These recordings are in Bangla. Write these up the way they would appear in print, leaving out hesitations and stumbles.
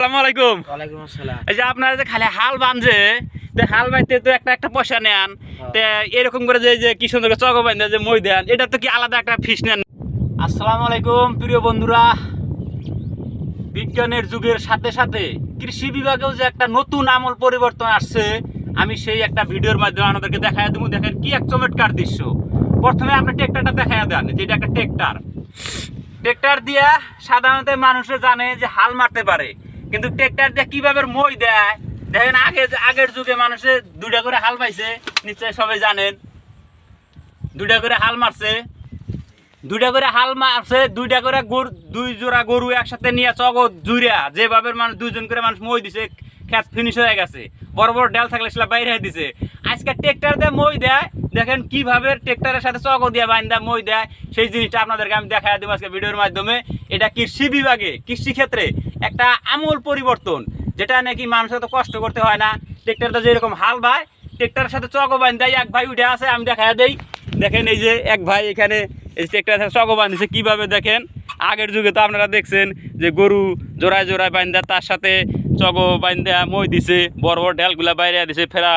আসসালামু আলাইকুম। ওয়ালাইকুম আসসালাম। এই যে আপনারা যে খালি হাল বাঁধছে, তো হাল বাইতে তো একটা পয়সা নেন, তো এরকম করে যে কি সুন্দর চক বাঁধে যে মই দেন, এটা তো কি আলাদা একটা ফিস নেন? আসসালামু আলাইকুম প্রিয় বন্ধুরা। বিজ্ঞানের যুগের সাথে সাথে কৃষি বিভাগেও যে একটা নতুন আমল পরিবর্তন আসছে, আমি সেই একটা ভিডিওর মাধ্যমে আপনাদেরকে দেখাই দেবো। দেখেন কি এক চমৎকার দৃশ্য। প্রথমে আপনি ট্রেক্টরটা দেখাই দেন, যেটা একটা ট্রেক্টর দিয়া সাধারণত মানুষে জানে যে হাল মারতে পারে, কিন্তু ট্রেক্টর দিয়ে কিভাবে মই দেয় দেখেন। আগের যুগে মানুষে দুইটা করে হাল পাইছে, নিশ্চয় সবাই জানেন। দুইটা করে হাল মারছে, দুই জোড়া গরু একসাথে নিয়ে চগত জুড়িয়া যেভাবে মানুষ দুইজন করে মানুষ মই দিছে, খেত ফিনিশ হয়ে গেছে। বড় বড় ডেল থাকলে সেটা বাইরে দিছে। আজকে ট্রেক্টর দিয়ে মই দেয়, দেখেন কিভাবে ট্রেক্টরের সাথে চক দিয়ে বাইন্দা মই দেয়, সেই জিনিসটা আপনাদেরকে আমি দেখাই দেবো আজকে ভিডিওর মাধ্যমে। এটা কৃষি বিভাগে কৃষি ক্ষেত্রে একটা আমূল পরিবর্তন, যেটা নাকি মানুষের তো কষ্ট করতে হয় না। ট্রেক্টরটা যেরকম হাল বায়, ট্রেক্টরের সাথে চক বাইন্দা এক ভাই উঠে আসে, আমি দেখাই দেই। দেখেন এই যে এক ভাই এখানে এই ট্রেক্টরের সাথে চক বাঁধিছে কিভাবে দেখেন। আগের যুগে তো আপনারা দেখছেন যে গরু জোড়ায় জোড়ায় বাইন্দা তার সাথে চক বাইন্দা মই দিছে, বড় বড় ডেলগুলা বাইরে দিছে, ফেরা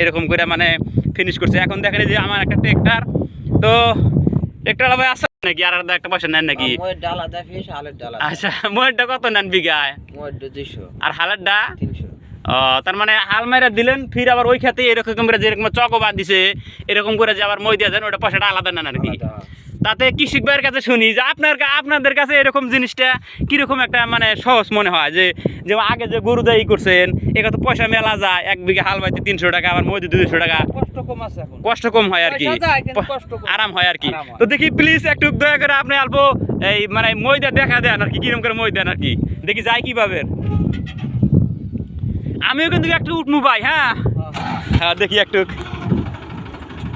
এরকম করে মানে ফিনিশ করছে। এখন দেখেন যে আমার একটা ট্রেক্টর, তো ট্রেক্টর ভাই আসে নাকি আর একটা পয়সা নেন নাকি? আচ্ছা, ময়েরটা কত নেন বিঘায়? আর হালেরটা? তার মানে হাল মেরে দিলেন, ফির আবার ওই খেতে এরকম করে যেরকম চক বাঁধিছে এরকম করে যে আবার মই দিয়ে দেন, ওটা পয়সাটা আলাদা নেন আর কি। তাতে কৃষক ভাইয়ের কাছে শুনি যে আপনাদের কাছে এরকম জিনিসটা কিরকম একটা মানে সহজ মনে হয়, যে আগে যে গরু দায়ী করছেন এখানে তো পয়সা মেলা যায়, এক বিঘা হাল বাইতে 300 টাকা, আবার মই 200 টাকা, কষ্ট কম হয় আর কি, আরাম হয় আর কি। তো দেখি প্লিজ একটু দয়া করে আপনি অল্প এই মানে মই দিয়ে দেখা দেন আর কি, কিরকম করে মই দেন আর কি, দেখি যায় কিভাবে। আমিও কিন্তু একটু উঠমু ভাই। হ্যাঁ হ্যাঁ, দেখি একটু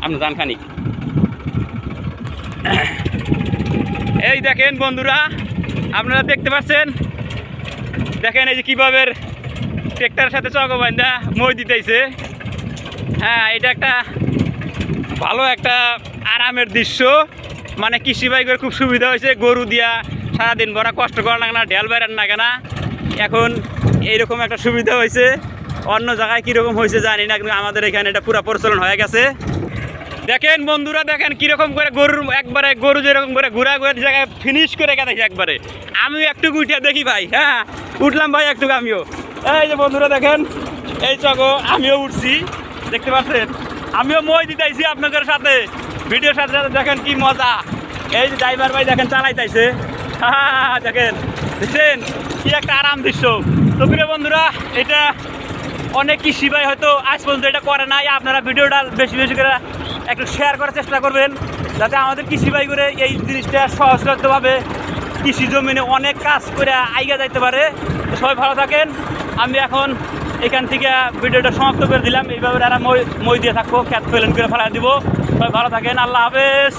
আপনি জান খানি। এই দেখেন বন্ধুরা, আপনারা দেখতে পাচ্ছেন, দেখেন এই যে কিভাবে ট্রেক্টরের সাথে চক বাঁধা মই দিতেছে। হ্যাঁ, এটা একটা ভালো একটা আরামের দৃশ্য, মানে কৃষি ভাইদের খুব সুবিধা হয়েছে। গরু দিয়া সারাদিন ভরা কষ্ট করা লাগে না, ঢেল বেড়ান লাগে না। এখন এইরকম একটা সুবিধা হয়েছে। অন্য জায়গায় কীরকম হয়েছে জানি না, কিন্তু আমাদের এখানে এটা পুরো প্রচলন হয়ে গেছে। দেখেন বন্ধুরা, দেখেন কীরকম করে গরু যেরকম করে ঘুরা জায়গায় ফিনিশ করে গেছে একবারে। আমিও একটু উঠিয়া দেখি ভাই। হ্যাঁ, উঠলাম ভাই একটু আমিও। এই যে বন্ধুরা দেখেন, এই চকো আমিও উঠছি, দেখতে পাচ্ছেন। আমিও মই দিতেছি আপনাদের সাথে, ভিডিওর সাথে সাথে। দেখেন কি মজা, এই যে ড্রাইভার ভাই দেখেন চালাইতেছে। হ্যাঁ দেখেন, দেখছেন কি একটা আরাম দৃশ্য। তো প্রিয় বন্ধুরা, এটা অনেক কৃষি ভাই হয়তো আজ পর্যন্ত এটা করে নাই। আপনারা ভিডিওটা বেশি বেশি করে একটু শেয়ার করার চেষ্টা করবেন, যাতে আমাদের কৃষি ভাই করে এই জিনিসটা সহজলভ্যভাবে কৃষি জমিনে অনেক কাজ করে আইগা যাইতে পারে। সবাই ভালো থাকেন। আমি এখন এখান থেকে ভিডিওটা সমাপ্ত করে দিলাম। এইভাবে এরা মই দিয়ে থাকবো, খেত ফেলেন করে ফেলা দিব। সবাই ভালো থাকেন, আল্লাহ হাফেজ।